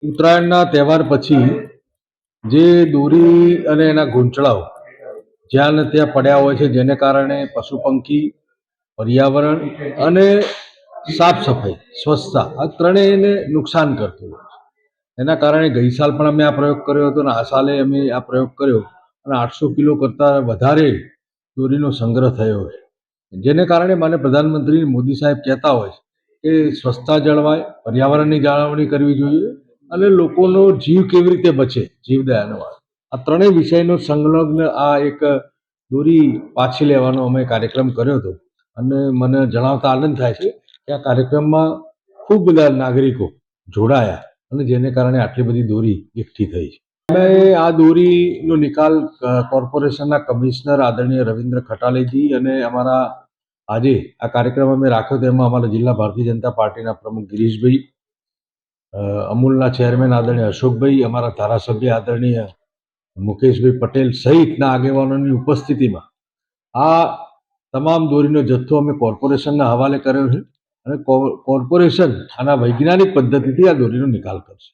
ઉત્તરાયણના તહેવાર પછી જે દોરી અને એના ગૂંચળાઓ જ્યાં ને ત્યાં પડ્યા હોય છે, જેને કારણે પશુ પંખી, પર્યાવરણ અને સાફ સફાઈ, સ્વચ્છતા આ ત્રણેયને નુકસાન કરતું હોય છે. એના કારણે ગઈ સાલ પણ અમે આ પ્રયોગ કર્યો હતો અને આ સાલે અમે આ પ્રયોગ કર્યો અને 800 કિલો કરતાં વધારે દોરીનો સંગ્રહ થયો છે. જેને કારણે માન્ય પ્રધાનમંત્રી મોદી સાહેબ કહેતા હોય છે કે સ્વચ્છતા જળવાય, પર્યાવરણની જાળવણી કરવી જોઈએ અને લોકોનો જીવ કેવી રીતે બચે, જીવદયાનો આ ત્રણેય વિષયનો સંલગ્ન આ એક દોરી પાછી લેવાનો અમે કાર્યક્રમ કર્યો હતો. અને મને જણાવતા આનંદ થાય છે કે આ કાર્યક્રમમાં ખૂબ બધા નાગરિકો જોડાયા અને જેને કારણે આટલી બધી દોરી એકઠી થઈ છે. અમે આ દોરીનો નિકાલ કોર્પોરેશનના કમિશનર આદરણીય રવિન્દ્ર ખટાલેજી અને અમારા આજે આ કાર્યક્રમ અમે રાખ્યો તેમાં અમારા જિલ્લા ભારતીય જનતા પાર્ટીના પ્રમુખ ગિરીશભાઈ, અમૂલના ચેરમેન આદરણીય અશોકભાઈ, અમારા ધારાસભ્ય આદરણીય મુકેશભાઈ પટેલ સહિતના આગેવાનોની ઉપસ્થિતિમાં આ તમામ દોરીનો જથ્થો અમે કોર્પોરેશનના હવાલે કર્યો છે અને કોર્પોરેશન આના વૈજ્ઞાનિક પદ્ધતિથી આ દોરીનો નિકાલ કરશે.